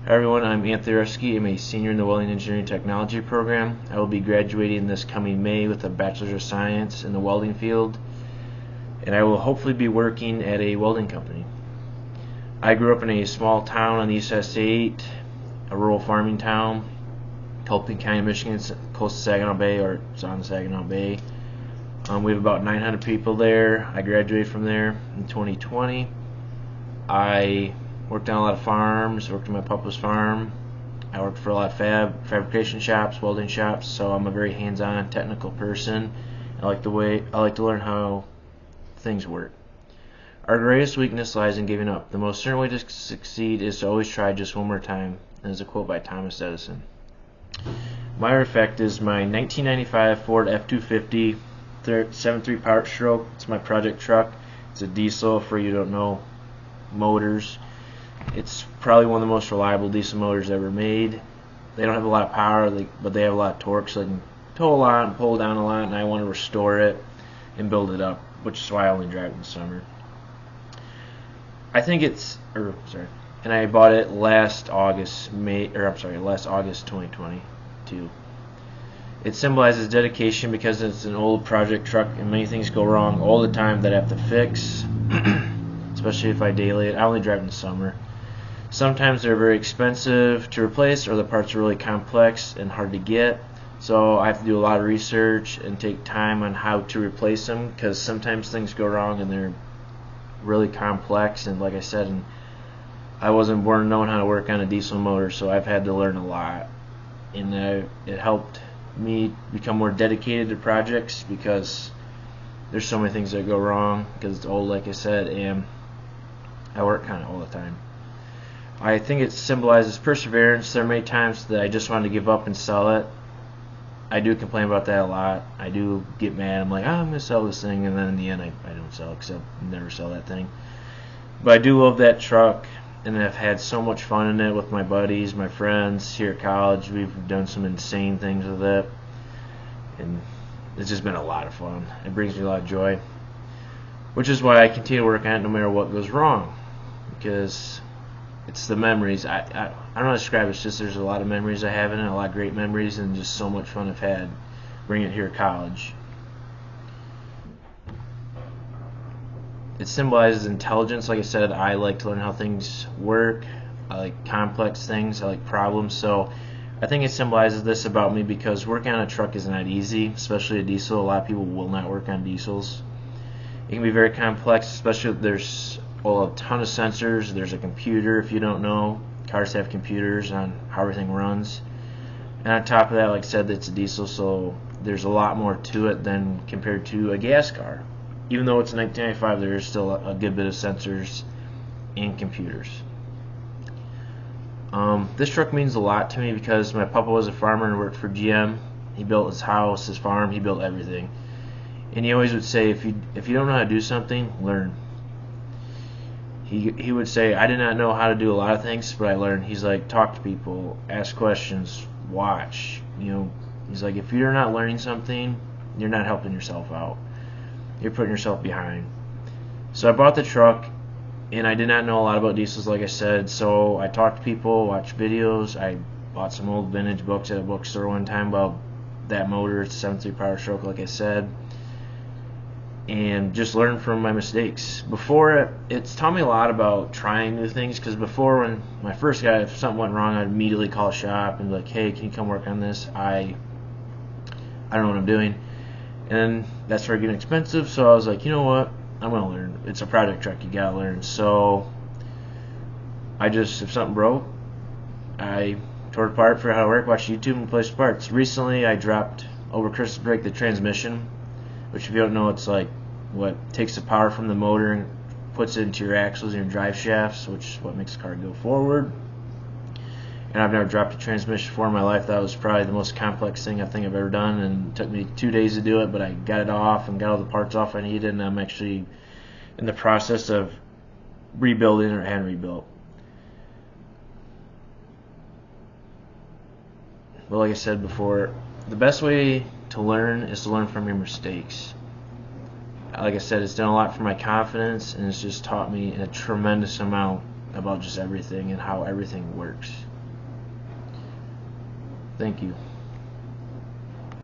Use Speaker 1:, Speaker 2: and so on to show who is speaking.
Speaker 1: Hi everyone, I'm Anthony Reski. I'm a senior in the Welding Engineering Technology program. I will be graduating this coming May with a Bachelor's of Science in the welding field, and I will hopefully be working at a welding company. I grew up in a small town on the East Side, a rural farming town called Pink County, Michigan. It's close to Saginaw Bay, or it's on Saginaw Bay. We have about 900 people there. I graduated from there in 2020. I worked on a lot of farms, worked on my papa's farm. I worked for a lot of fabrication shops, welding shops, so I'm a very hands-on technical person. I like to learn how things work. Our greatest weakness lies in giving up. The most certain way to succeed is to always try just one more time. And there's a quote by Thomas Edison. My effect is my 1995 Ford F-250 7.3 power stroke. It's my project truck. It's a diesel, for you who don't know motors. It's probably one of the most reliable diesel motors ever made. They don't have a lot of power, but they have a lot of torque, so they can tow a lot and pull down a lot, and I want to restore it and build it up, which is why I only drive it in the summer. And I bought it last August 2022. It symbolizes dedication because it's an old project truck and many things go wrong all the time that I have to fix, especially if I daily it. I only drive in the summer. Sometimes they're very expensive to replace, or the parts are really complex and hard to get, so I have to do a lot of research and take time on how to replace them, because sometimes things go wrong and they're really complex, and like I said, I wasn't born knowing how to work on a diesel motor, so I've had to learn a lot, and it helped me become more dedicated to projects, because there's so many things that go wrong because it's old, like I said, and I work on it all the time. I think it symbolizes perseverance. There are many times that I just wanted to give up and sell it. I do complain about that a lot. I do get mad. I'm like, I'm going to sell this thing, and then in the end I don't sell it, except never sell that thing. But I do love that truck, and I've had so much fun in it with my buddies, my friends here at college. We've done some insane things with it, and it's just been a lot of fun. It brings me a lot of joy, which is why I continue to work on it no matter what goes wrong, because it's the memories. I don't know how to describe it. It's just there's a lot of memories I have in it, a lot of great memories, and just so much fun I've had bringing it here at college. It symbolizes intelligence. Like I said, I like to learn how things work. I like complex things. I like problems. So I think it symbolizes this about me, because working on a truck is not easy, especially a diesel. A lot of people will not work on diesels. It can be very complex, especially if there's a ton of sensors. There's a computer, if you don't know. Cars have computers on how everything runs. And on top of that, like I said, it's a diesel, so there's a lot more to it than compared to a gas car. Even though it's 1995, there is still a good bit of sensors and computers. This truck means a lot to me because my papa was a farmer and worked for GM. He built his house, his farm, he built everything. And he always would say, if you don't know how to do something, learn. He would say, I did not know how to do a lot of things, but I learned. He's like, talk to people, ask questions, watch. He's like, if you're not learning something, you're not helping yourself out. You're putting yourself behind. So I bought the truck, and I did not know a lot about diesels, like I said, so I talked to people, watched videos. I bought some old vintage books at a bookstore one time about that motor. It's a 7.3 power stroke, like I said, and just learned from my mistakes. Before, it's taught me a lot about trying new things, because before, when my first guy, if something went wrong, I'd immediately call a shop and be like, hey, can you come work on this? I don't know what I'm doing. And that started getting expensive, so I was like, you know what, I'm going to learn. It's a project truck, you got to learn. So if something broke, I tore it apart, figured out how to work, watched YouTube, and replaced parts. Recently, I dropped, over Christmas break, the transmission, which, if you don't know, it's like what takes the power from the motor and puts it into your axles and your drive shafts, which is what makes the car go forward. And I've never dropped a transmission before in my life. That was probably the most complex thing I think I've ever done, and it took me 2 days to do it, but I got it off and got all the parts off I needed, and I'm actually in the process of rebuilding or hand rebuilt. But like I said before, the best way to learn is to learn from your mistakes. Like I said, it's done a lot for my confidence, and it's just taught me a tremendous amount about just everything and how everything works. Thank you.